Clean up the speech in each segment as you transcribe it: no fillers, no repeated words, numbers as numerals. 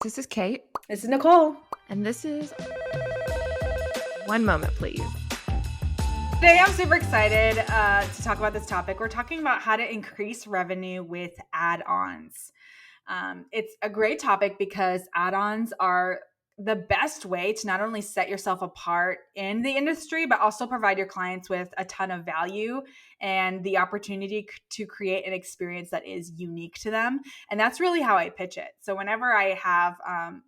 This is Kate. This is Nicole. And this is One Moment, Please. Today I'm super excited to talk about this topic. We're talking about how to increase revenue with add-ons. It's a great topic because add-ons are the best way to not only set yourself apart in the industry, but also provide your clients with a ton of value and the opportunity to create an experience that is unique to them. And that's really how I pitch it. So whenever I have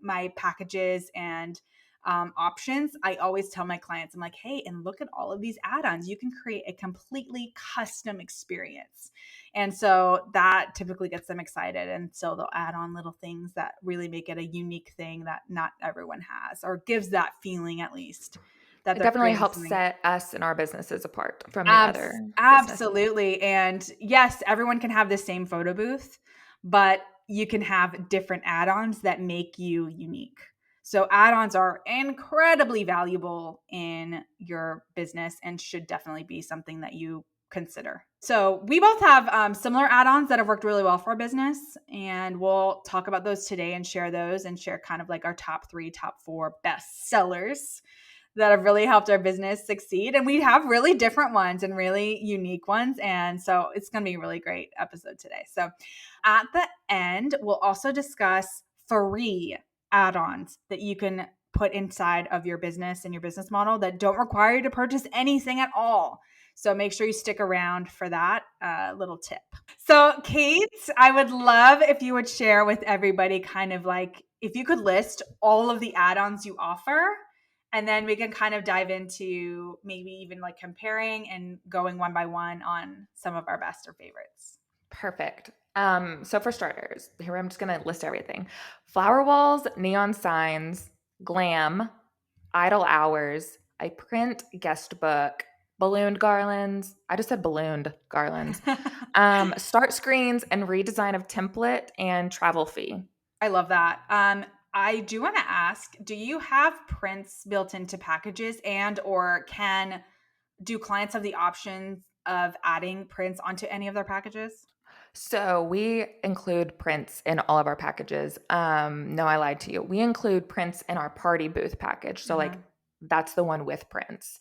my packages and options, I always tell my clients, I'm like, hey, and look at all of these add-ons. You can create a completely custom experience. And so that typically gets them excited. And so they'll add on little things that really make it a unique thing that not everyone has, or gives that feeling at least. That It definitely helps set us and our businesses apart from the other businesses. Absolutely. And yes, everyone can have the same photo booth, but you can have different add-ons that make you unique. So add-ons are incredibly valuable in your business and should definitely be something that you consider. So we both have similar add-ons that have worked really well for our business, and we'll talk about those today and share those and share kind of like our top 3, top 4 best sellers that have really helped our business succeed. And we have really different ones and really unique ones. And so it's going to be a really great episode today. So at the end, we'll also discuss free add-ons that you can put inside of your business and your business model that don't require you to purchase anything at all. So make sure you stick around for that little tip. So Kate, I would love if you would share with everybody kind of like, if you could list all of the add-ons you offer, and then we can kind of dive into maybe even like comparing and going one by one on some of our best or favorites. Perfect. So for starters, here I'm just going to list everything. Flower walls, neon signs, glam, idle hours, a print guest book, ballooned garlands. I just said ballooned garlands. Start screens and redesign of template and travel fee. I love that. I do want to ask, do you have prints built into packages or do clients have the options of adding prints onto any of their packages? So we include prints in all of our packages. No, I lied to you. We include prints in our party booth package. So like that's the one with prints.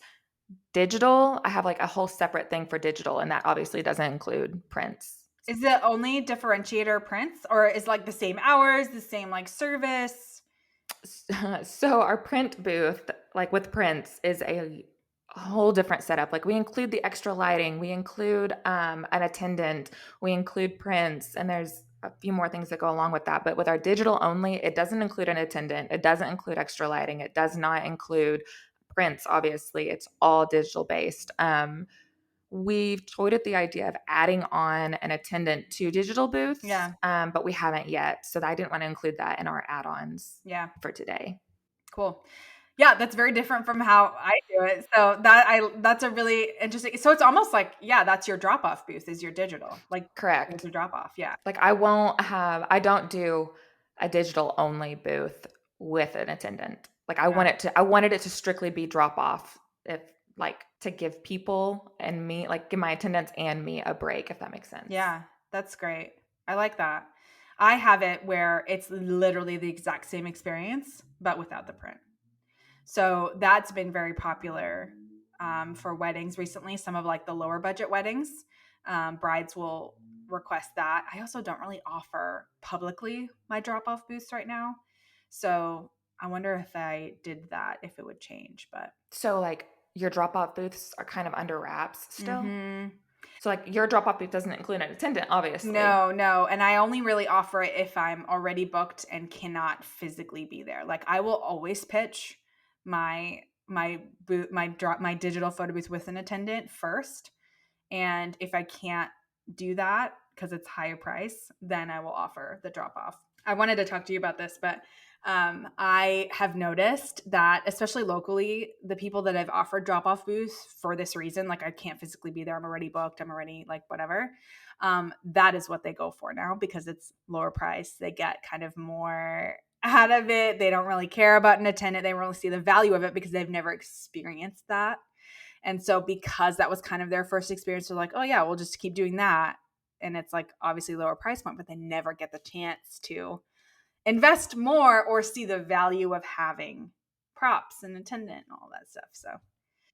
Digital, I have like a whole separate thing for digital, and that obviously doesn't include prints. Is the only differentiator prints, or is like the same hours, the same like service? So our print booth, like with prints, is a whole different setup. Like we include the extra lighting, we include an attendant, we include prints, and there's a few more things that go along with that. But with our digital only, it doesn't include an attendant, it doesn't include extra lighting, it does not include prints. Obviously, it's all digital based. We've toyed with the idea of adding on an attendant to digital booths, but we haven't yet. So I didn't want to include that in our add-ons for today. Cool. Yeah, that's very different from how I do it. So that's a really interesting. So it's almost like, that's your drop-off booth is your digital. Like correct. It's a drop-off. Yeah. Like I don't do a digital only booth with an attendant. Like I wanted it to strictly be drop-off, if like to give people and me, like give my attendants and me a break, if that makes sense. Yeah, that's great. I like that. I have it where it's literally the exact same experience, but without the print. So that's been very popular for weddings recently. Some of like the lower budget weddings, brides will request that. I also don't really offer publicly my drop-off booths right now. So I wonder if I did that, if it would change. But so like your drop-off booths are kind of under wraps still? Mm-hmm. So like your drop-off booth doesn't include an attendant, obviously. No. And I only really offer it if I'm already booked and cannot physically be there. Like I will always pitch my digital photo booth with an attendant first. And if I can't do that because it's higher price, then I will offer the drop-off. I wanted to talk to you about this, but I have noticed that, especially locally, the people that I've offered drop-off booths for this reason, like I can't physically be there, I'm already booked, I'm already like whatever, that is what they go for now because it's lower price. They get kind of more out of it. They don't really care about an attendant. They don't really see the value of it because they've never experienced that. And so because that was kind of their first experience, they're like, oh yeah, we'll just keep doing that. And it's like obviously lower price point, but they never get the chance to invest more or see the value of having props and attendant and all that stuff. So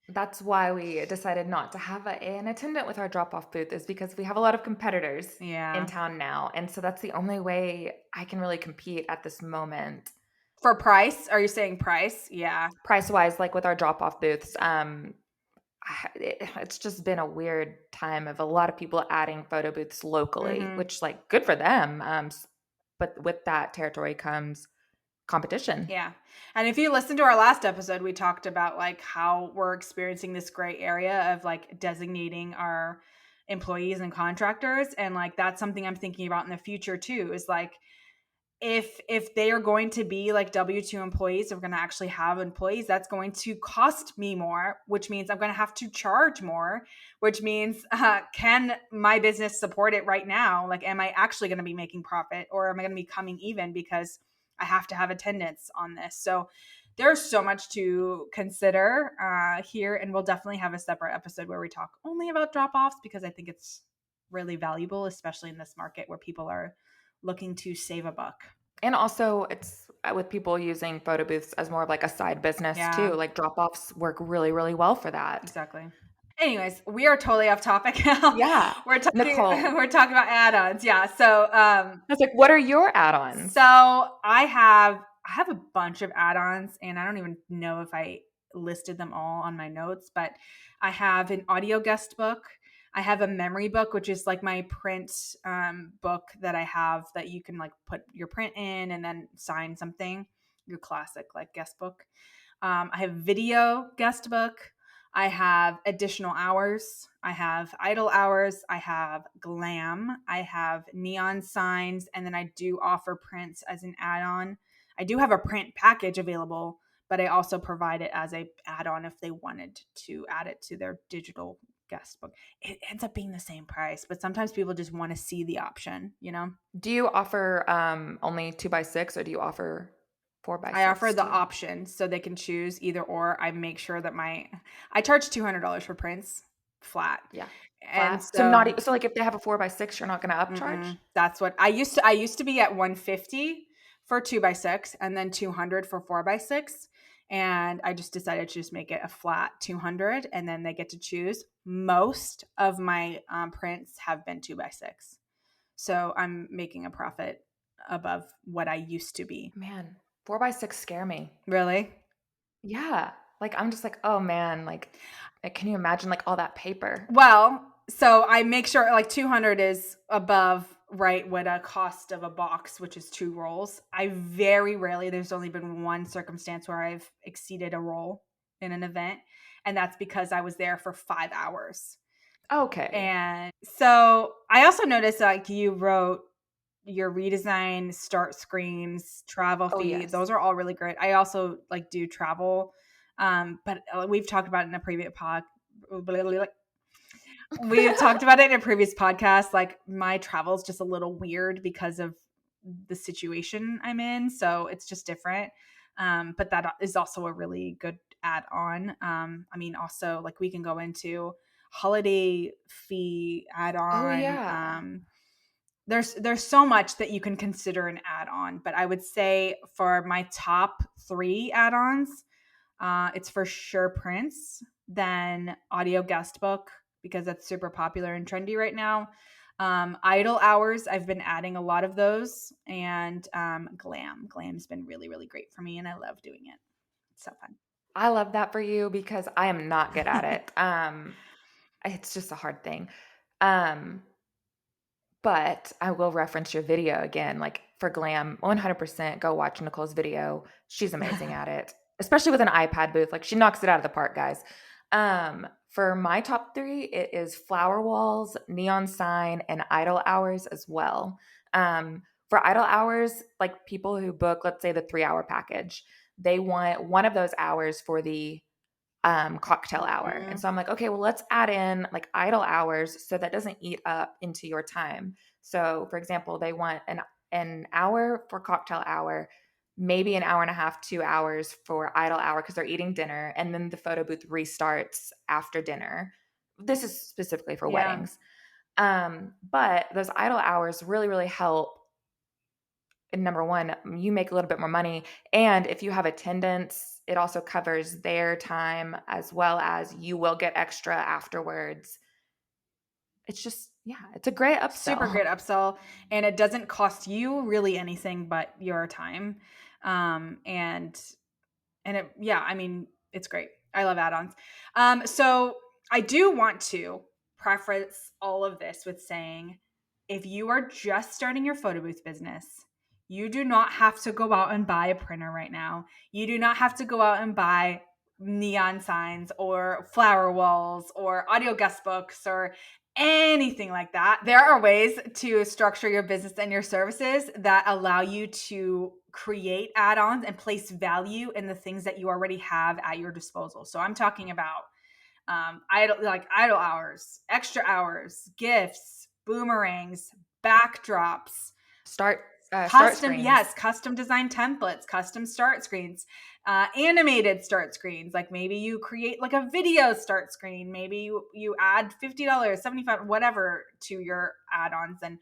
That's why we decided not to have an attendant with our drop-off booth, is because we have a lot of competitors in yeah. town now, and so that's the only way I can really compete at this moment. For price, are you saying price? Yeah. Price-wise, like with our drop-off booths, it's just been a weird time of a lot of people adding photo booths locally, Mm-hmm. which, like, good for them, but with that territory comes competition. Yeah. And if you listen to our last episode, we talked about like how we're experiencing this gray area of like designating our employees and contractors. And like that's something I'm thinking about in the future too, is like if they are going to be like W-2 employees, if we're going to actually have employees, that's going to cost me more, which means I'm going to have to charge more, which means can my business support it right now? Like, am I actually going to be making profit, or am I going to be coming even because I have to have attendance on this? So there's so much to consider here, and we'll definitely have a separate episode where we talk only about drop-offs, because I think it's really valuable, especially in this market where people are looking to save a buck. And also, it's with people using photo booths as more of like a side business Yeah, too. Like drop-offs work really, really well for that. exactly. Anyways, we are totally off topic now. Yeah. We're talking Nicole, we're talking about add-ons. Yeah. I was like, what are your So add-ons? I have a bunch of add-ons, and I don't even know if I listed them all on my notes, but I have an audio guest book. I have a memory book, which is like my print book that I have that you can like put your print in and then sign something. Your classic like guest book. I have video guest book. I have additional hours. I have idle hours. I have glam. I have neon signs. And then I do offer prints as an add on. I do have a print package available, but I also provide it as a add on if they wanted to add it to their digital guest book. It ends up being the same price, but sometimes people just want to see the option, you know? Do you offer only 2x6, or do you offer four by I offer six the too? option so they can choose either or. I make sure that I charge $200 for prints flat. Yeah. And Flat. So not so so like if they have a 4x6, you're not going to upcharge? that's what I used to be at 150 for 2x6 and then 200 for 4x6. And I just decided to just make it a flat 200, and then they get to choose. Most of my prints have been 2x6. So I'm making a profit above what I used to be. Man, 4x6 scare me. Really? Yeah. Like I'm just like, "Oh man, can you imagine like all that paper?" Well, so I make sure like 200 is above right what a cost of a box, which is 2 rolls. I very rarely, there's only been one circumstance where I've exceeded a roll in an event, and that's because I was there for 5 hours. Okay. And so I also noticed like you wrote your redesign, start screens, travel Oh fee. yes. Those are all really great. I also like do travel. But we've talked about it in a previous pod. We've talked about it in a previous podcast. Like my travel is just a little weird because of the situation I'm in. So it's just different. But that is also a really good add on. I mean, also, like we can go into holiday fee add Oh on. yeah. There's so much that you can consider an add on. But I would say for my top 3 add ons, it's for sure Prince, then audio guest book, because that's super popular and trendy right now. Idle hours, I've been adding a lot of those, and glam. Glam's been really, really great for me, and I love doing it. It's so I love that for you because I am not good at fun. it. It's just a hard thing. Um, but I will reference your video again, like for glam, 100% go watch Nicole's video. She's amazing at it, especially with an iPad booth. Like she knocks it out of the park, guys. For my top three, it is flower walls, neon sign, and idle hours as well. For idle hours, like people who book, let's say the 3 hour package, they want one of those hours for the cocktail hour. And Mhm. so I'm like, okay, well, let's add in like idle hours so that doesn't eat up into your time. So, for example, they want an hour for cocktail hour, maybe an hour and a half, 2 hours for idle hour because they're eating dinner, and then the photo booth restarts after dinner. This is specifically for Yeah. weddings. But those idle hours really, really help number one, you make a little bit more money. And if you have attendance, it also covers their time as well as you will get extra afterwards. It's just, yeah, it's a great Super upsell. great upsell, and it doesn't cost you really anything but your time. And it, yeah, I mean, it's great. I love add-ons. So I do want to preface all of this with saying, if you are just starting your photo booth business, you do not have to go out and buy a printer right now. You do not have to go out and buy neon signs or flower walls or audio guest books or anything like that. There are ways to structure your business and your services that allow you to create add-ons and place value in the things that you already have at your disposal. So I'm talking about idle hours, extra hours, gifts, boomerangs, backdrops, Start screens. custom design templates, custom start screens, animated start screens. Like maybe you create like a video start screen. Maybe you add $50, 75, whatever to your add-ons, and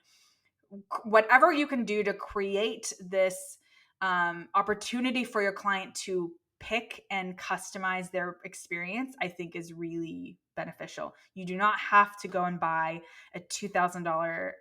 whatever you can do to create this opportunity for your client to pick and customize their experience, I think is really beneficial. You do not have to go and buy a $2,000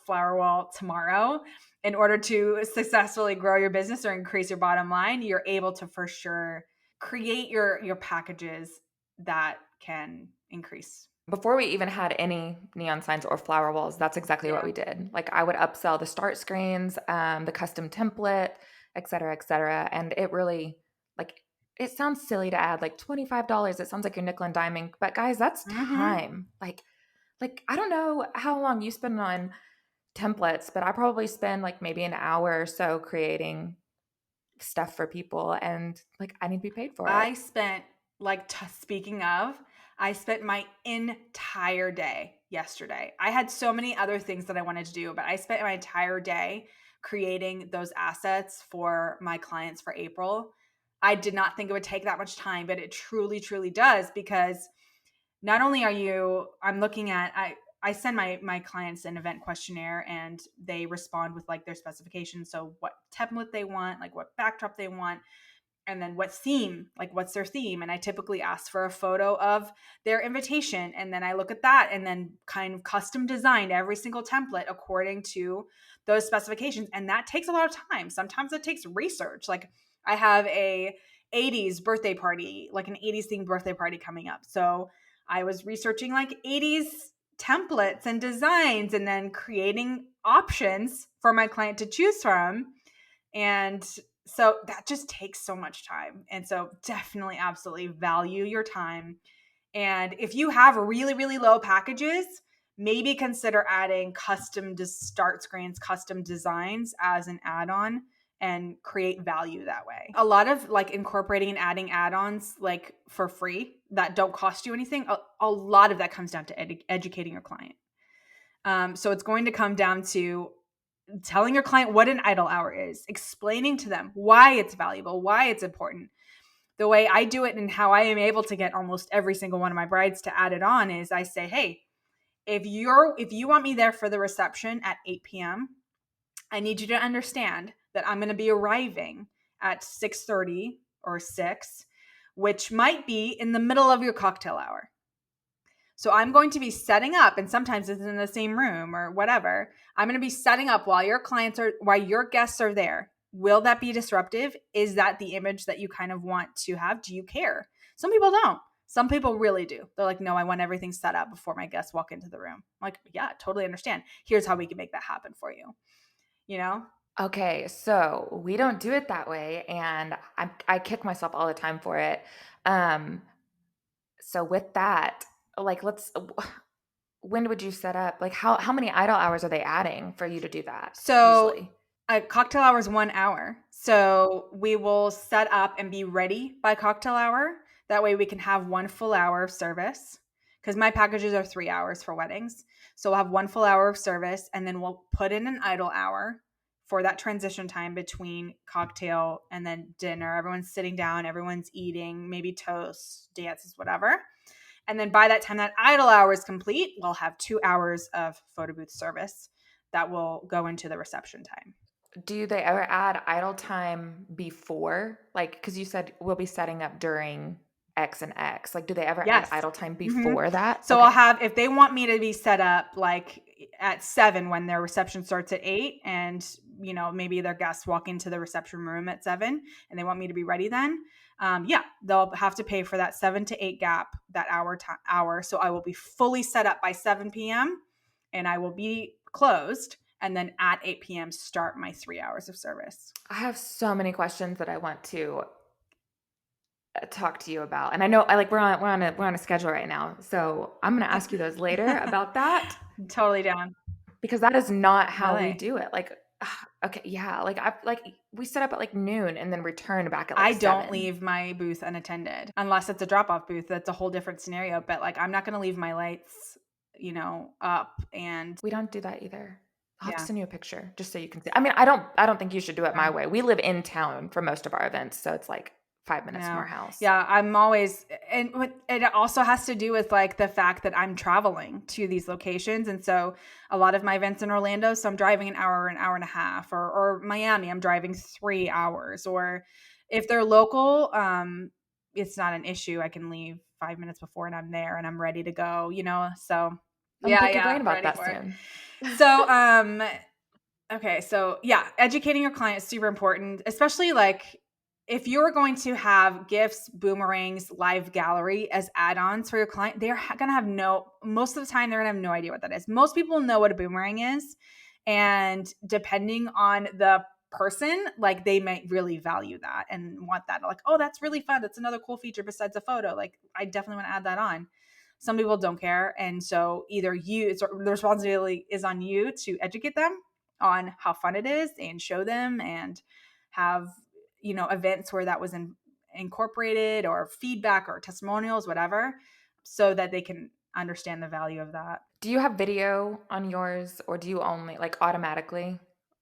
flower wall tomorrow in order to successfully grow your business or increase your bottom line. You're able to for sure create your packages that can increase. Before we even had any neon signs or flower walls, that's exactly what Yeah. we did. Like I would upsell the start screens, the custom template, et cetera, et cetera. And it really, like, it sounds silly to add like $25. It sounds like you're nickel and diming, but guys, that's Mm-hmm. time. Like I don't know how long you spend on templates, but I probably spend like maybe an hour or so creating stuff for people, and like I need to be paid for it. I spent speaking of, I spent my entire day yesterday. I had so many other things that I wanted to do, but I spent my entire day creating those assets for my clients for April. I did not think it would take that much time, but it truly, truly does, because not only are you, I'm looking at, I send my clients an event questionnaire and they respond with like their specifications. So what template they want, like what backdrop they want, and then what theme, like what's their theme. And I typically ask for a photo of their invitation, and then I look at that and then kind of custom design every single template according to those specifications. And that takes a lot of time. Sometimes it takes research. Like I have a 80s birthday party, like an 80s themed birthday party coming up, so I was researching like 80s templates and designs and then creating options for my client to choose from. And so that just takes so much time. And so definitely, absolutely value your time. And if you have really, really low packages, maybe consider adding custom start screens, custom designs as an add-on, and create value that way. A lot of like incorporating and adding add-ons like for free that don't cost you anything, a lot of that comes down to educating your client. So it's going to come down to telling your client what an idle hour is, explaining to them why it's valuable, why it's important. The way I do it and how I am able to get almost every single one of my brides to add it on is I say, hey, if you want me there for the reception at 8 p.m., I need you to understand that I'm going to be arriving at 6:30 or 6, which might be in the middle of your cocktail hour. So I'm going to be setting up, and sometimes it's in the same room or whatever. I'm going to be setting up while your guests are there. Will that be disruptive? Is that the image that you kind of want to have? Do you care? Some people don't. Some people really do. They're like, no, I want everything set up before my guests walk into the room. I'm like, yeah, totally understand. Here's how we can make that happen for you. You know? Okay, so we don't do it that way, and I kick myself all the time for it. Um, so with that, like when would you set up? Like how many idle hours are they adding for you to do that So usually? a cocktail hour is 1 hour. So we will set up and be ready by cocktail hour. That way we can have 1 full hour of service, because my packages are 3 hours for weddings. So we'll have 1 full hour of service, and then we'll put in an idle hour for that transition time between cocktail and then dinner. Everyone's sitting down, everyone's eating, maybe toast, dances, whatever. And then by that time that idle hour is complete, we'll have 2 hours of photo booth service that will go into the reception time. Do they ever add idle time before? Like, because you said we'll be setting up during X and X. Like, do they ever add Yes. idle time Mhm. before that? So I'll Okay. have, if they want me to be set up like at 7 when their reception starts at 8, and maybe their guests walk into the reception room at 7 and they want me to be ready then, yeah, they'll have to pay for that 7 to 8 gap, that hour. So I will be fully set up by 7 p.m. and I will be closed, and then at 8 p.m. start my 3 hours of service. I have so many questions that I want to talk to you about. And I know I like we're on a schedule right now. So I'm going to ask you those later about that Totally down. because that is not how we Really? do it. Like okay, yeah, like we set up at like noon and then return back at like I don't 7. leave my booth unattended unless it's a drop off booth. That's a whole different scenario. But like, I'm not going to leave my lights, up. And We don't do that either. I'll have to yeah, send you a picture just so you can see. I mean, I don't think you should do it my yeah, way. We live in town for most of our events, so it's like 5 minutes from no, our house. yeah. I'm always, and it also has to do with like the fact that I'm traveling to these locations, and so a lot of my events in Orlando, so I'm driving an hour and a half, or Miami, I'm driving 3 hours, or if they're local, it's not an issue. I can leave 5 minutes before and I'm there and I'm ready to go. So I'm yeah, pick your brain yeah, about ready that for it. soon. So, okay, so yeah, educating your client is super important, especially like if you're going to have gifts, boomerangs, live gallery as add-ons for your client, they're going to have most of the time, they're going to have no idea what that is. Most people know what a boomerang is. And depending on the person, like they might really value that and want that. Like, oh, that's really fun. That's another cool feature besides a photo. Like, I definitely want to add that on. Some people don't care. And so either the responsibility is on you to educate them on how fun it is and show them, and have, events where that was incorporated, or feedback or testimonials, whatever, so that they can understand the value of that. Do you have video on yours or do you only like automatically?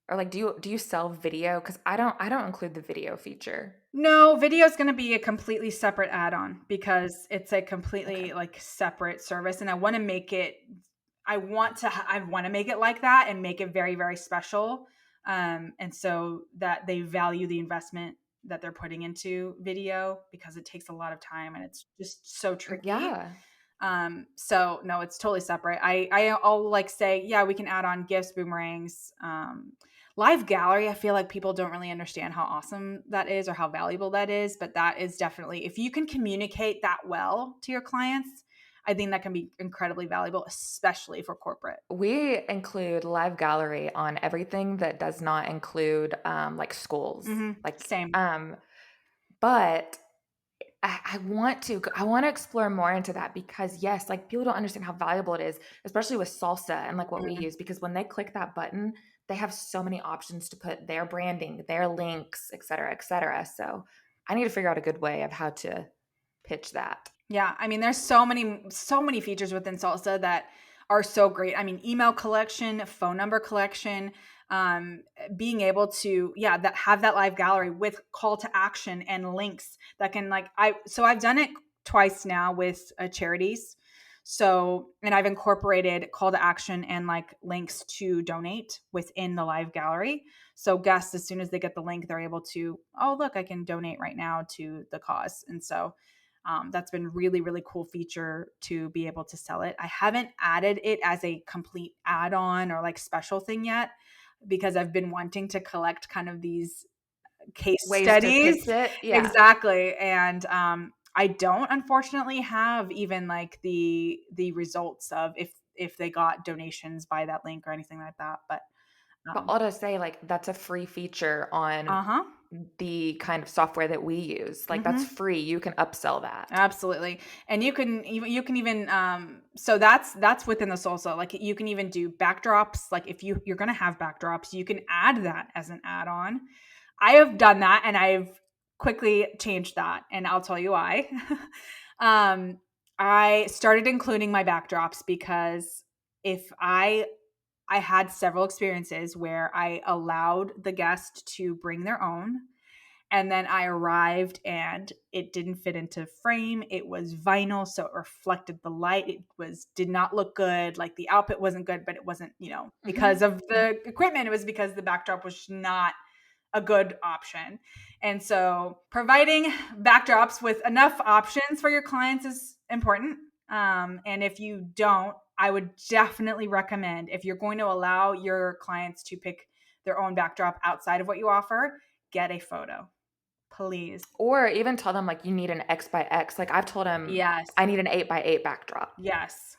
Or like do you sell video? Cuz I don't include the video feature. No, video is going to be a completely separate add-on because it's a Okay. completely like separate service, and I want to make it I want to make it like that and make it very, very special. And so that they value the investment that they're putting into video, because it takes a lot of time and it's just so tricky. Yeah. So no, it's totally separate. I'll like say, yeah, we can add on gifts, boomerangs, live gallery. I feel like people don't really understand how awesome that is or how valuable that is, but that is definitely, if you can communicate that well to your clients, I think that can be incredibly valuable, especially for corporate. We include live gallery on everything that does not include like schools. Like Same. but I want to explore more into that because yes, like people don't understand how valuable it is, especially with salsa and like what we Mhm. use. Because when they click that button, they have so many options to put their branding, their links, et cetera, et cetera. So I need to figure out a good way of how to pitch that. Yeah, I mean, there's so many features within Salsa that are so great. I mean, email collection, phone number collection, being able to, yeah, that have that live gallery with call to action and links that can like I've done it twice now with charities. So, and I've incorporated call to action and like links to donate within the live gallery. So guests, as soon as they get the link, they're able to, oh, look, I can donate right now to the cause. And so that's been really, really cool feature to be able to sell it. I haven't added it as a complete add-on or like special thing yet, because I've been wanting to collect kind of these case Ways to studies. pitch it. Yeah. Exactly. And I don't unfortunately have even like the results of if they got donations by that link or anything like that. But But um I'll just say, like, that's a free feature on uh-huh. the kind of software that we use. Like, that's Mm-hmm. free. You can upsell that. Absolutely. And you can even so that's within the salsa. Like you can even do backdrops. Like if you're going to have backdrops, you can add that as an add-on. I have done that and I've quickly changed that, and I'll tell you why. um I started including my backdrops because if I had several experiences where I allowed the guest to bring their own, And then I arrived and it didn't fit into frame. It was vinyl, so it reflected the light. Did not look good. Like the output wasn't good, but it wasn't, because of the equipment. It was because the backdrop was not a good option. And so providing backdrops with enough options for your clients is important. And if you don't, I would definitely recommend, if you're going to allow your clients to pick their own backdrop outside of what you offer, get a photo, please. Or even tell them like you need an X by X. Like I've told them Yes. I need an 8x8 backdrop. Yes.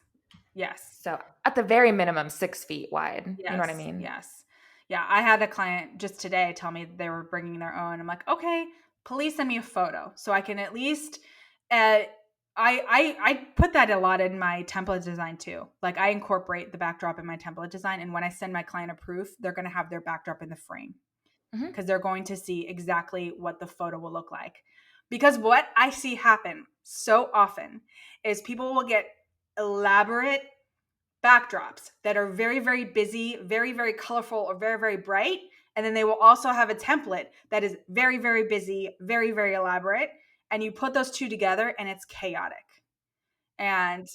Yes. So at the very minimum, 6 feet wide. Yes. You know what I mean? Yes. Yeah. I had a client just today tell me they were bringing their own. I'm like, okay, please send me a photo so I can at least, I put that a lot in my template design too. Like I incorporate the backdrop in my template design. And when I send my client a proof, they're going to have their backdrop in the frame because they're going to see exactly what the photo will look like. Because what I see happen so often is people will get elaborate backdrops that are very, very busy, very, very colorful, or very, very bright. And then they will also have a template that is very, very busy, very, very elaborate. And you put those two together and it's chaotic. And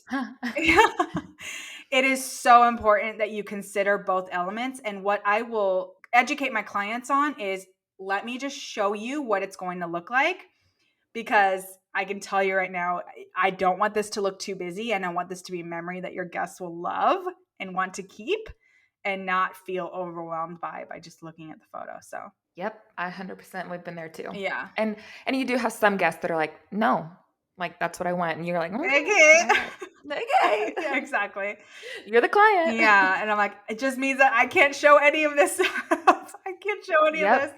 it is so important that you consider both elements. And what I will educate my clients on is, let me just show you what it's going to look like, because I can tell you right now, I don't want this to look too busy, and I want this to be a memory that your guests will love and want to keep and not feel overwhelmed by just looking at the photo. So Yep, 100%. We've been there too. yeah. And you do have some guests that are like, no, like that's what I want. And you're like, Okay. Okay. Yeah, exactly. You're the client. Yeah. And I'm like, it just means that I can't show any of this stuff. I can't show any of this.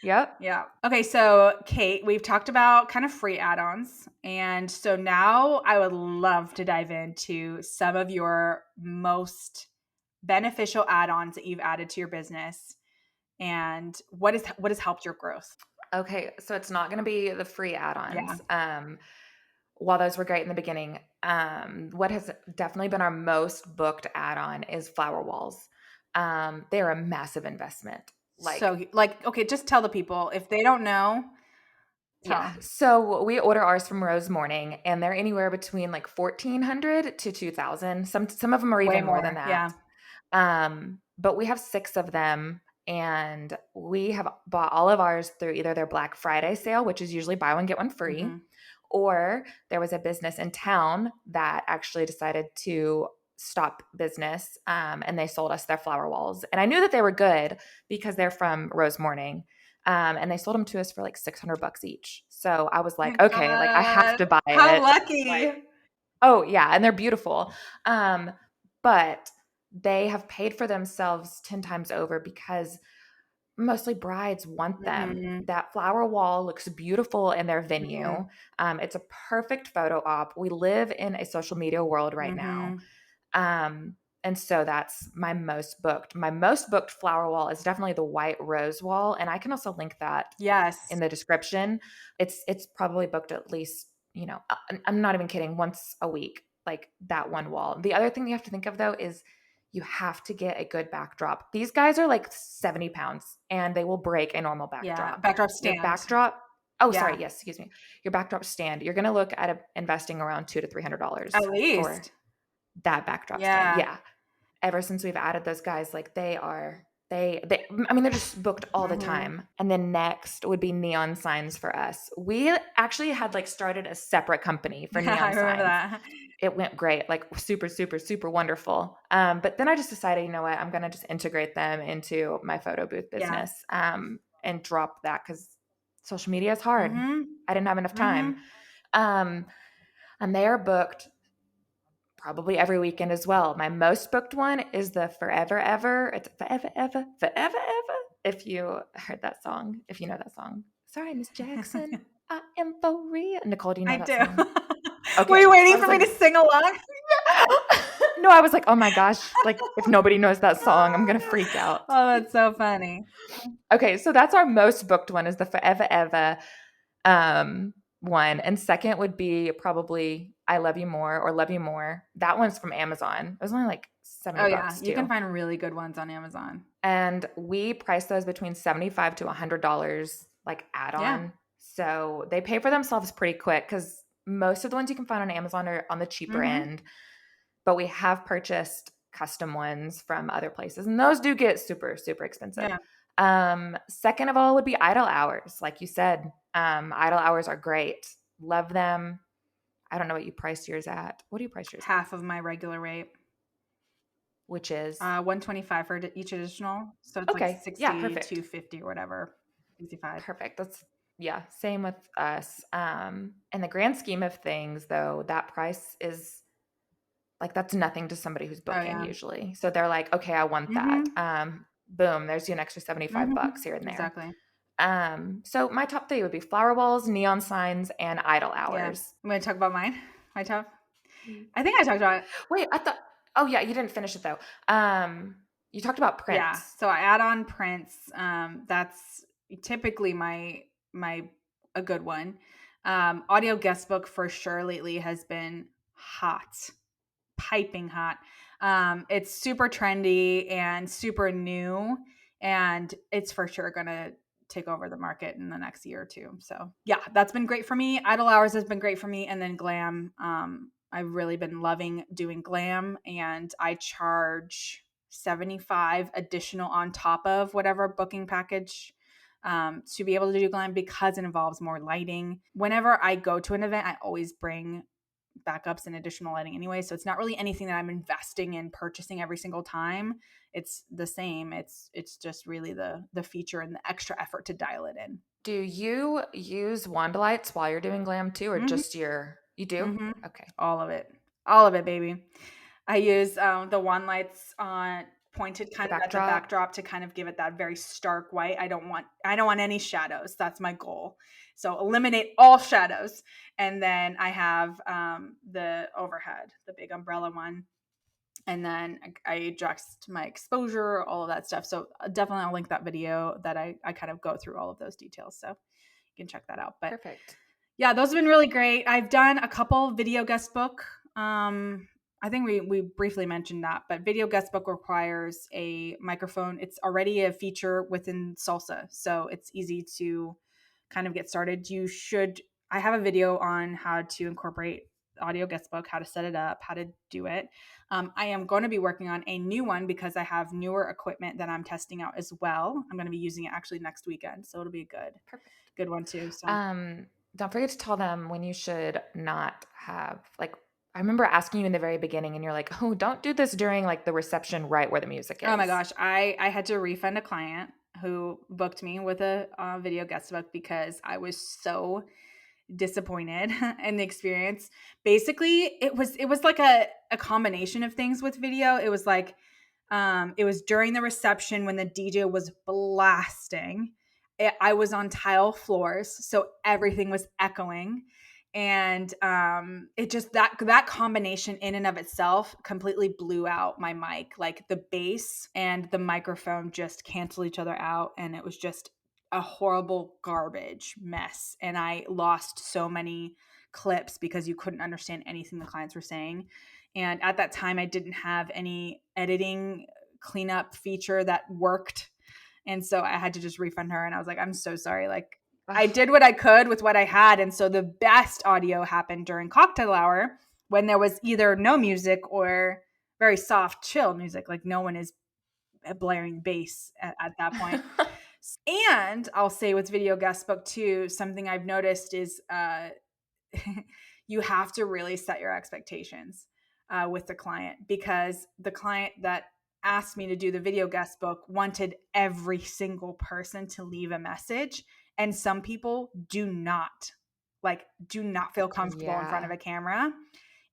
Yep. Yeah. Okay. So Kait, we've talked about kind of free add-ons. And so now I would love to dive into some of your most beneficial add-ons that you've added to your business and what has helped your growth. Okay. So it's not going to be the free add-ons. Yeah. While those were great in the beginning, what has definitely been our most booked add-on is flower walls. They're a massive investment. Okay, just tell the people if they don't know. Yeah. So we order ours from Rose Morning, and they're anywhere between like 1,400 to 2,000. Some of them are even more than that. Yeah. But we have 6 of them, and we have bought all of ours through either their Black Friday sale, which is usually buy one get one free, or there was a business in town that actually decided to stop business, and they sold us their flower walls. And I knew that they were good because they're from Rose Morning. And they sold them to us for like $600 each. So I was like, okay, like I have to buy it. How lucky. Like, oh yeah. And they're beautiful. But they have paid for themselves 10 times over because mostly brides want them. That flower wall looks beautiful in their venue. It's a perfect photo op. We live in a social media world right now. And so that's my most booked. My most booked flower wall is definitely the white rose wall. And I can also link that in the description. It's probably booked at least, I'm not even kidding, once a week, like that one wall. The other thing you have to think of though is you have to get a good backdrop. These guys are like 70 pounds and they will break a normal backdrop. Yeah, backdrop stand. Your backdrop. Oh, sorry. Yes. Excuse me. Your backdrop stand. You're going to look at investing around $200 to $300 at least for that backdrop stand. Yeah. Ever since we've added those guys, like they're just booked all the time. And then next would be neon signs for us. We actually had like started a separate company for neon signs. I remember that. It went great, like super, super, super wonderful. But then I just decided, you know what, I'm going to just integrate them into my photo booth business and drop that because social media is hard. I didn't have enough time. And they are booked probably every weekend as well. My most booked one is the Forever Ever. It's Forever Ever, Forever Ever. If you heard that song, if you know that song. Sorry, Miss Jackson. I am for real. Nicole, do you know that song? Okay. Were you waiting for me to sing along? No, I was like, oh my gosh. Like if nobody knows that song, I'm going to freak out. Oh, that's so funny. Okay. So that's our most booked one is the Forever Ever one. And second would be probably I Love You More or Love You More. That one's from Amazon. It was only like $70 too. You can find really good ones on Amazon. And we price those between $75 to $100 like Yeah. add-on. So they pay for themselves pretty quick because most of the ones you can find on Amazon are on the cheaper Mm-hmm. end. But we have purchased custom ones from other places, and those do get super, super expensive. Yeah. Second of all would be idle hours. Like you said, idle hours are great. Love them. I don't know what you priced yours at. What do you price yours at? Half of my regular rate. Which is 125 for each additional. So it's like okay. Yeah, 60, perfect. 250 or whatever. 65. Perfect. That's yeah, same with us. In the grand scheme of things, though, that price is like that's nothing to somebody who's Oh booking yeah. usually. So they're like, okay, I want that. Mm-hmm. Boom, there's you an extra 75 Mm-hmm. bucks here and there. Exactly. So my top three would be flower walls, neon signs, and idle Yeah. hours. I'm going to talk about mine. My top. Mm. I think I talked about it. Wait, I thought oh yeah, you didn't finish it though. You talked about Yeah. prints. So I add on prints. That's typically my a good one. Audio guest book for sure lately has been hot, piping hot. It's super trendy and super new, and it's for sure gonna take over the market in the next year or two. So yeah, that's been great for me. Idle hours has been great for me, and then glam. I've really been loving doing glam, and I charge 75 additional on top of whatever booking package to be able to do glam because it involves more lighting. Whenever I go to an event, I always bring backups and additional lighting anyway. So it's not really anything that I'm investing in purchasing every single time. It's the same. It's just really the feature and the extra effort to dial it in. Do you use wand lights while you're doing glam too, or Mm-hmm. just your you do? Mm-hmm. Okay. All of it. All of it, baby. I use the wand lights on pointed The kind of at the backdrop. backdrop to kind of give it that very stark white. I don't want any shadows. That's my goal. So eliminate all shadows. And then I have the overhead, the big umbrella one. And then I adjust my exposure, all of that stuff. So definitely I'll link that video that I kind of go through all of those details. So you can check that out. But Perfect. yeah, those have been really great. I've done a couple video guest book. I think we briefly mentioned that, but video guest book requires a microphone. It's already a feature within Salsa, so it's easy to kind of get started. I have a video on how to incorporate audio guest book, how to set it up, how to do it. I am going to be working on a new one because I have newer equipment that I'm testing out as well. I'm going to be using it actually next weekend, so it'll be a Perfect. good one too. So Don't forget to tell them when you should not have like I remember asking you in the very beginning and you're like, "Oh, don't do this during like the reception right where the music oh my is." gosh, I had to refund a client who booked me with a video guest book because I was so disappointed in the experience. Basically, it was like a combination of things with video. It was like it was during the reception when the DJ was blasting. I was on tile floors, so everything was echoing. And it just that combination in and of itself completely blew out my mic. Like the bass and the microphone just cancel each other out, and it was just a horrible garbage mess. And I lost so many clips because you couldn't understand anything the clients were saying. And at that time, I didn't have any editing cleanup feature that worked. And so I had to just refund her. And I was like, I'm so sorry. Like, I Ugh. did what I could with what I had. And so the best audio happened during cocktail hour when there was either no music or very soft, chill music. Like, no one is blaring bass at that point. And I'll say with video guest book too, something I've noticed is you have to really set your expectations with the client, because the client that asked me to do the video guest book wanted every single person to leave a message. And some people do not feel comfortable in front of Yeah. a camera.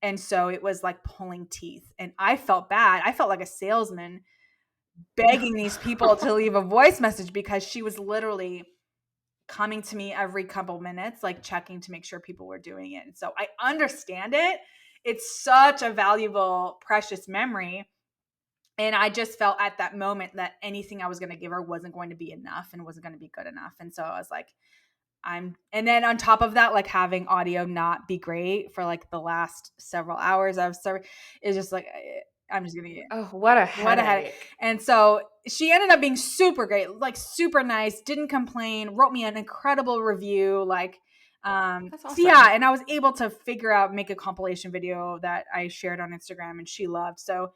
And so it was like pulling teeth. And I felt bad. I felt like a salesman begging these people to leave a voice message because she was literally coming to me every couple minutes, like checking to make sure people were doing it. And so I understand it. It's such a valuable, precious memory. And I just felt at that moment that anything I was going to give her wasn't going to be enough and wasn't going to be good enough. And so I was like, and then on top of that, like having audio not be great for like the last several hours of service is just like, I'm just gonna get Oh, what a what a headache. headache. And so she ended up being super great, like super nice, didn't complain, wrote me an incredible review. That's So yeah, awesome. and I was able to figure out, make a compilation video that I shared on Instagram and she loved. So,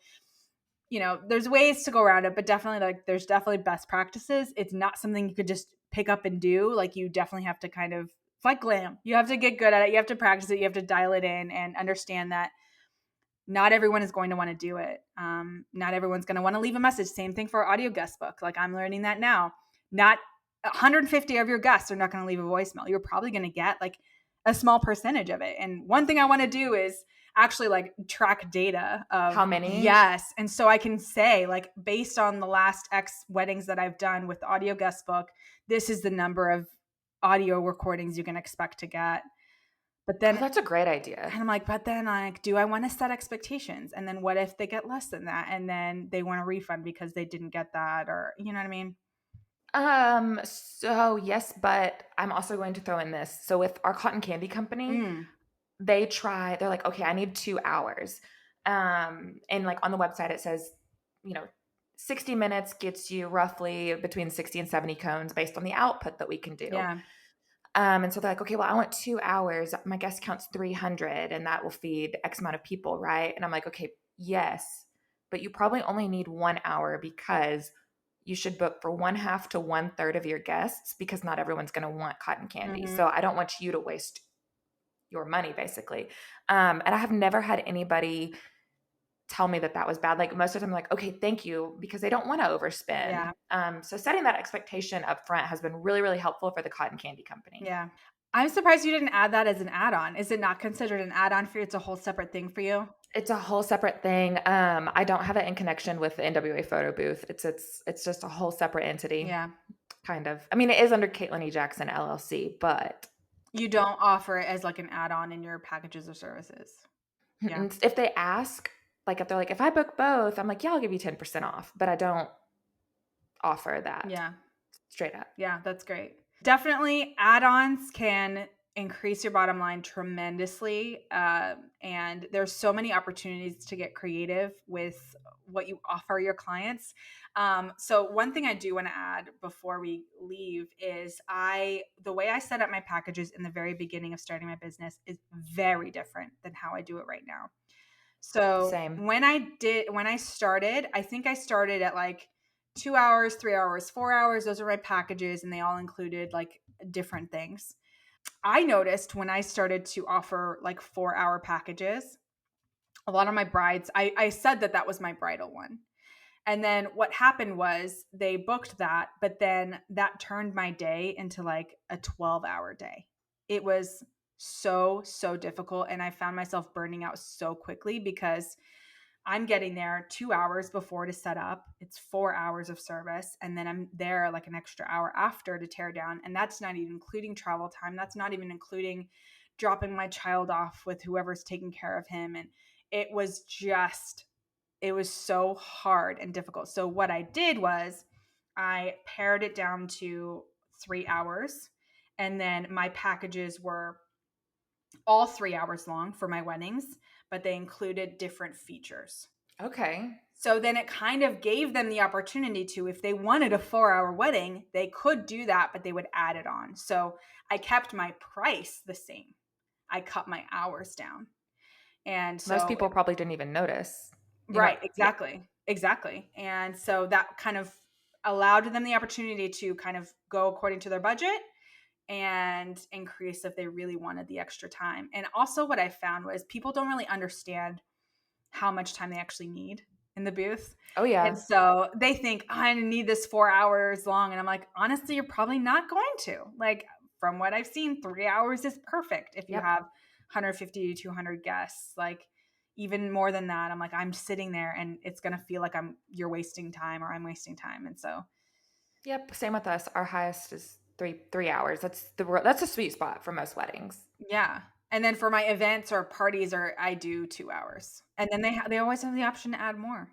there's ways to go around it, but definitely there's definitely best practices. It's not something you could just pick up and do. Like you definitely have to kind of, it's like glam. You have to get good at it. You have to practice it. You have to dial it in and understand that not everyone is going to want to do it. Not everyone's going to want to leave a message. Same thing for audio guest book. Like I'm learning that now. Not 150 of your guests are not going to leave a voicemail. You're probably going to get like a small percentage of it. And one thing I want to do is actually like track data of How many? yes. And so I can say like based on the last X weddings that I've done with the audio guest book, this is the number of audio recordings you can expect to get. But Oh, then that's a great idea. and I'm like, but then like, do I want to set expectations? And then what if they get less than that? And then they want a refund because they didn't get that, or you know what I mean? So yes, but I'm also going to throw in this. So with our cotton candy company, Mm, they're like, okay, I need 2 hours. And like on the website, it says, you know, 60 minutes gets you roughly between 60 and 70 cones based on the output that we can do. yeah. And so they're like, okay, well, I want 2 hours. My guest count's 300 and that will feed X amount of people, right? And I'm like, okay, yes, but you probably only need 1 hour because you should book for one half to one third of your guests because not everyone's going to want cotton candy. Hmm. So I don't want you to waste your money basically. And I have never had anybody tell me that that was bad. Like most of the time, I'm like, okay, thank you, because they don't want to overspend. Yeah. So setting that expectation up front has been really, really helpful for the cotton candy company. Yeah. I'm surprised you didn't add that as an add-on. Is it not considered an add-on for you? It's a whole separate thing for you? It's a whole separate thing. I don't have it in connection with the NWA photo booth. It's just a whole separate entity, Yeah. kind of. I mean, it is under Caitlin E. Jackson LLC, but You don't offer it as like an add-on in your packages or services. Yeah. if they ask, like if they're like, if I book both, I'm like, yeah, I'll give you 10% off, but I don't offer that Yeah. straight up. Yeah, that's great. Definitely add-ons can increase your bottom line tremendously. And there's so many opportunities to get creative with what you offer your clients. So one thing I do want to add before we leave is the way I set up my packages in the very beginning of starting my business is very different than how I do it right now. So Same. when I started, I think I started at like 2 hours, 3 hours, 4 hours. Those are my packages, and they all included like different things. I noticed when I started to offer like 4 hour packages, a lot of my brides, I said that that was my bridal one. And then what happened was they booked that, but then that turned my day into like a 12-hour day. It was so difficult. And I found myself burning out so quickly because I'm getting there 2 hours before to set up. It's 4 hours of service. And then I'm there like an extra hour after to tear down. And that's not even including travel time. That's not even including dropping my child off with whoever's taking care of him. And it was just, it was so hard and difficult. So what I did was I pared it down to 3 hours. And then my packages were all 3 hours long for my weddings, but they included different features. Okay. So then it kind of gave them the opportunity to, if they wanted a 4 hour wedding, they could do that, but they would add it on. So I kept my price the same. I cut my hours down. And Most so, people probably didn't even notice. You know, right, yeah. exactly. And so that kind of allowed them the opportunity to kind of go according to their budget and increase if they really wanted the extra time. And also, what I found was people don't really understand how much time they actually need in the booth. Oh And yeah. so they think, oh, I need this 4 hours long. And I'm like, honestly, you're probably not going to. Like, from what I've seen, 3 hours is perfect if you Yep. have 150 to 200 guests. Like, even more than that, I'm like, I'm sitting there and it's going to feel like you're wasting time or I'm wasting time. And so, Yep. Same with us. Our highest is three hours. That's a sweet spot for most weddings. yeah. And then for my events or parties, or I do 2 hours, and then they always have the option to add more.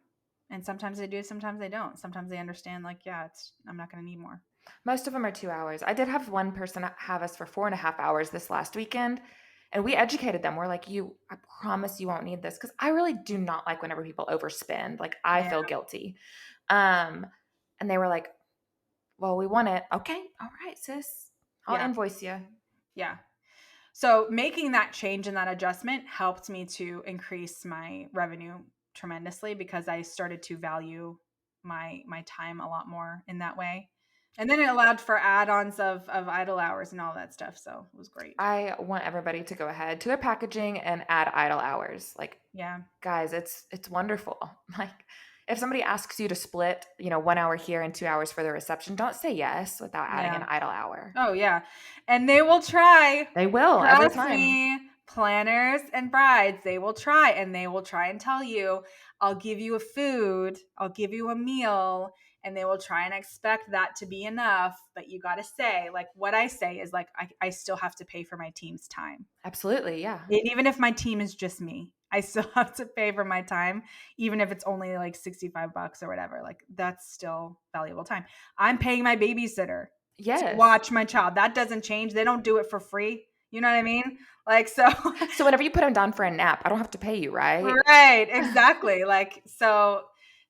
And sometimes they do, sometimes they don't. Sometimes they understand, like, yeah, I'm not going to need more. Most of them are 2 hours. I did have one person have us for 4.5 hours this last weekend, And we educated them. We're like, I promise you won't need this. Cause I really do not like whenever people overspend. Like I Yeah. feel guilty. Um, and they were like, well, we want it. Okay. All right, sis. I'll Yeah. invoice you. Yeah. So making that change and that adjustment helped me to increase my revenue tremendously because I started to value my time a lot more in that way. And then it allowed for add-ons of idle hours and all that stuff. So it was great. I want everybody to go ahead to their packaging and add idle hours. Like, Yeah. guys, it's wonderful. Like, if somebody asks you to split, 1 hour here and 2 hours for the reception, don't say yes without adding Yeah. an idle hour. Oh yeah. And they will try. They will every Trust time. me, planners and brides, they will try and they will try and tell you, I'll give you a food, I'll give you a meal, and they will try and expect that to be enough. But you got to say, like, what I say is like, I still have to pay for my team's time. Absolutely, yeah. Even if my team is just me, I still have to pay for my time, even if it's only like $65 or whatever. Like, that's still valuable time. I'm paying my babysitter to Yes. watch my child. That doesn't change. They don't do it for free. You know what I mean? Like, so, So whenever you put them down for a nap, I don't have to pay you, right? right, exactly. Like, so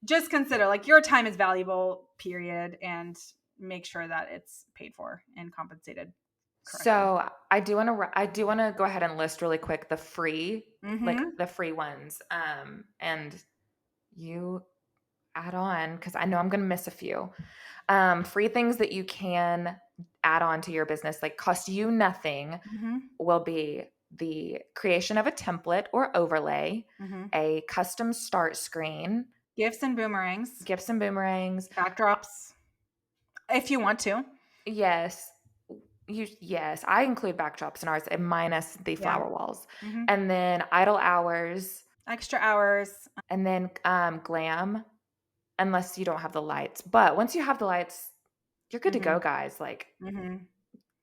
just consider like your time is valuable, period, and make sure that it's paid for and compensated correctly. So I do want to go ahead and list really quick the free, like Mm-hmm. the free ones. And you add on because I know I'm going to miss a few. Free things that you can add on to your business, like cost you nothing, Mm-hmm. will be the creation of a template or overlay, Mm-hmm. a custom start screen, Gifts and boomerangs, gifts and boomerangs. backdrops, if you want to. Yes. Yes, I include backdrops in ours and minus the Yeah. flower walls. Mm-hmm. And then idle hours Extra hours. and then glam unless you don't have the lights. But once you have the lights, you're good to Mm-hmm. go, guys. Like Mm-hmm.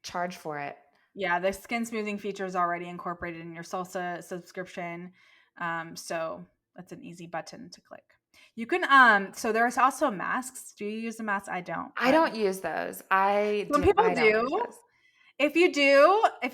charge for it. Yeah, the skin smoothing feature is already incorporated in your Salsa subscription. So that's an easy button to click. You can so there's also masks. Do you use the mask? I don't, I but don't use those. I some do people I don't use do. those. If you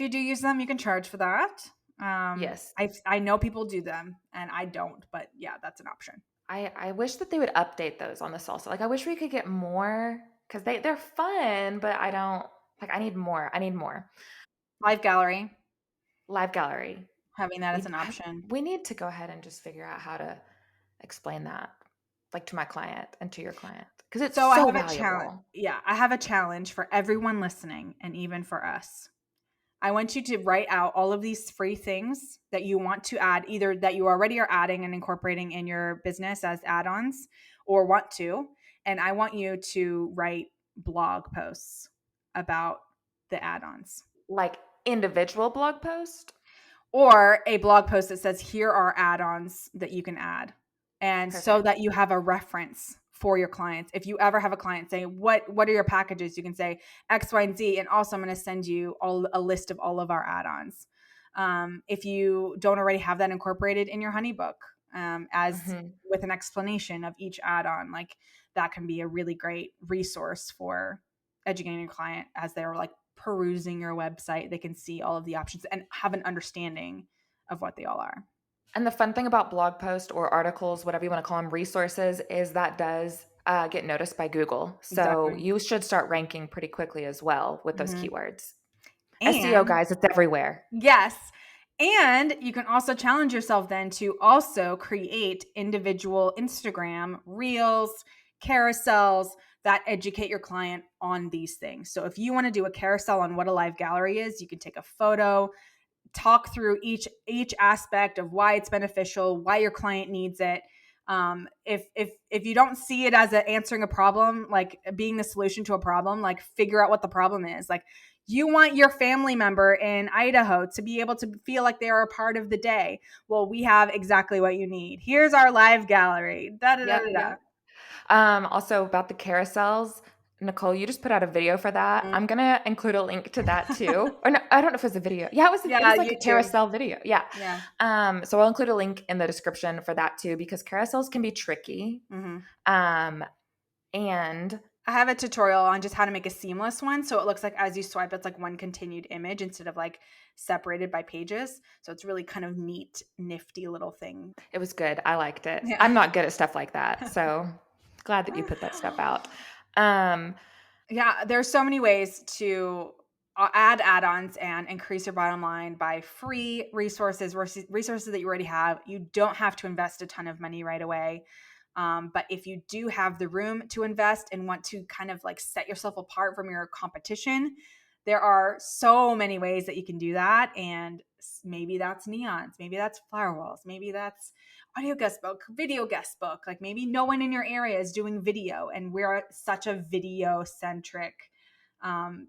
do use them, you can charge for that. Yes. I know people do them and I don't, but yeah, that's an option. I wish that they would update those on the salsa. Like I wish we could get more because they're fun, but I don't like I need more. I need more. Live gallery, Live gallery. having that as We an option. we need to go ahead and just figure out how to explain that like to my client and to your client because it's So I so have a challenge. valuable. Yeah, I have a challenge for everyone listening and even for us. I want you to write out all of these free things that you want to add, either that you already are adding and incorporating in your business as add-ons or want to. And I want you to write blog posts about the add-ons Like individual blog post. or a blog post that says, here are add-ons that you can add. And so Perfect. that you have a reference for your clients. If you ever have a client say, what are your packages? You can say X, Y, and Z. And also I'm going to send you a list of all of our add-ons. If you don't already have that incorporated in your honeybook, as Mhm. with an explanation of each add-on, like that can be a really great resource for educating your client as they're like perusing your website. They can see all of the options and have an understanding of what they all are. And the fun thing about blog posts or articles, whatever you want to call them, resources, is that does get noticed by Google. So Exactly. you should start ranking pretty quickly as well with those Mhm. keywords. SEO, And guys, it's everywhere. yes. And you can also challenge yourself then to also create individual Instagram reels, carousels that educate your client on these things. So if you want to do a carousel on what a live gallery is, you can take a photo, talk through each aspect of why it's beneficial, why your client needs it. If you don't see it as answering a problem, like being the solution to a problem, like figure out what the problem is. Like you want your family member in Idaho to be able to feel like they are a part of the day. Well, we have exactly what you need. Here's our live gallery. Da da da Yep, da da. yep. Also about the carousels, Nicole, you just put out a video for that. Mm. I'm gonna include a link to that too. Or no, I don't know if it was a video. Yeah, it Yeah, was like a YouTube. carousel video. Yeah. Yeah. So I'll include a link in the description for that too because carousels can be tricky. Mm-hmm. Um, and I have a tutorial on just how to make a seamless one. So it looks like as you swipe, it's like one continued image instead of like separated by pages. So it's really kind of neat, nifty little thing. It was good. I liked it. Yeah. I'm not good at stuff like that, so glad that you put that stuff out. Um, Yeah, there's so many ways to add add-ons and increase your bottom line by free resources versus resources that you already have. You don't have to invest a ton of money right away. But if you do have the room to invest and want to kind of like set yourself apart from your competition, there are so many ways that you can do that. And maybe that's neons, maybe that's flower walls, maybe that's audio guest book, video guest book. Like maybe no one in your area is doing video, and we're such a video centric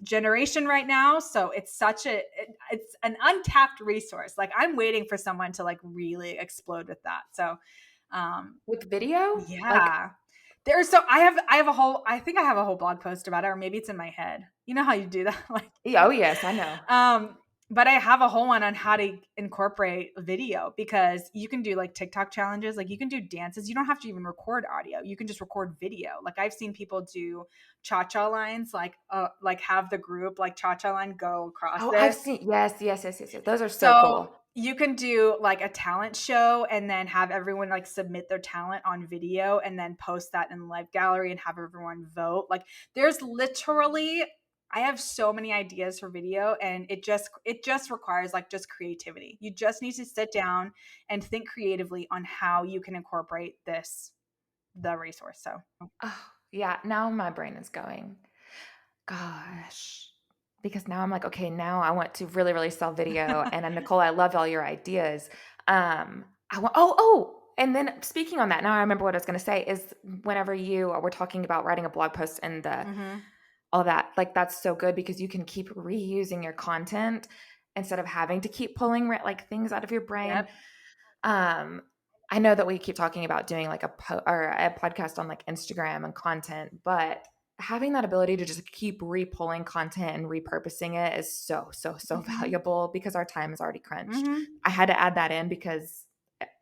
generation right now. So it's an untapped resource. Like I'm waiting for someone to like really explode with that. So with video, like, yeah. I have a whole I think I have a whole blog post about it, or maybe it's in my head. You know how you do that? Like oh yes, I know. um but I have a whole one on how to incorporate video, because you can do like TikTok challenges, like you can do dances. You don't have to even record audio. You can just record video. Like I've seen people do cha-cha lines, like have the group like cha-cha line go across Oh, I've it. seen, yes, yes, yes, yes, yes. Those are so So cool. you can do like a talent show and then have everyone like submit their talent on video and then post that in live gallery and have everyone vote. Like there's literally I have so many ideas for video, and it just requires like just creativity. You just need to sit down and think creatively on how you can incorporate the resource. So Oh, yeah, now my brain is going. Gosh. Because now I'm like, okay, now I want to really, really sell video. And Nicole, I love all your ideas. I want, and then speaking on that, now I remember what I was going to say is whenever you were talking about writing a blog post and mhm. all that, like that's so good because you can keep reusing your content instead of having to keep pulling like things out of your brain. Yep. Um, I know that we keep talking about doing like or a podcast on like Instagram and content, but having that ability to just keep re-pulling content and repurposing it is so, so, so Mhm. valuable because our time is already crunched. Mhm. I had to add that in because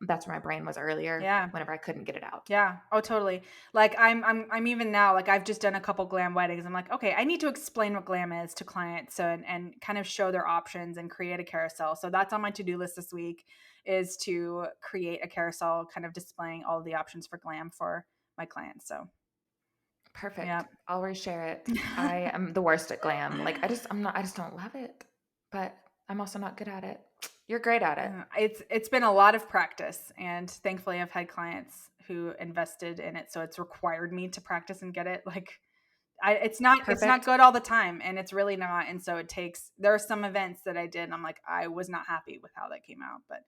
that's where my brain was earlier Yeah. whenever I couldn't get it out. Yeah. Oh, totally. Like I'm even now, like I've just done a couple glam weddings. I'm like, okay, I need to explain what glam is to clients, so and kind of show their options and create a carousel. So that's on my to-do list this week, is to create a carousel kind of displaying all the options for glam for my clients. So yeah. Perfect. I'll reshare it. I am the worst at glam. Like I just don't love it, but I'm also not good at it. You're great at it. It's been a lot of practice, and thankfully I've had clients who invested in it, so it's required me to practice and get it. Like it's not Perfect. good all the time, and it's really not. And so there are some events that I did and I'm like, I was not happy with how that came out. But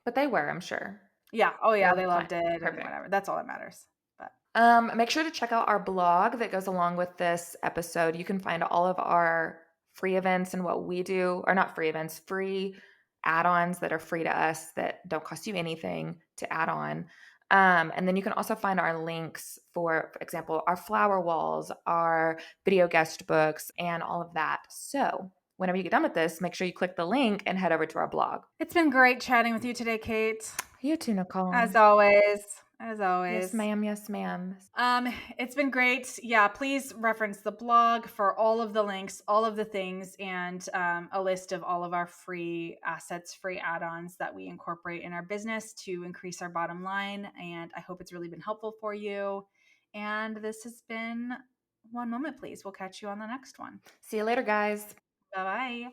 But they were, I'm sure. yeah, oh They yeah, were they fine. loved it and Perfect. whatever. That's all that matters. But Make sure to check out our blog that goes along with this episode. You can find all of our free events and what we do, or not free events, free add-ons that are free to us that don't cost you anything to add on. And then you can also find our links for example, our flower walls, our video guest books, and all of that. So whenever you get done with this, make sure you click the link and head over to our blog. it's been great chatting with you today, Kate. You too, As Nicole. always. As Yes, always. ma'am. Yes, ma'am. It's been great. Yeah, please reference the blog for all of the links, all of the things, and a list of all of our free assets, free add-ons that we incorporate in our business to increase our bottom line. And I hope it's really been helpful for you. And this has been One Moment, Please. We'll catch you on the next one. See you later, guys. Bye bye.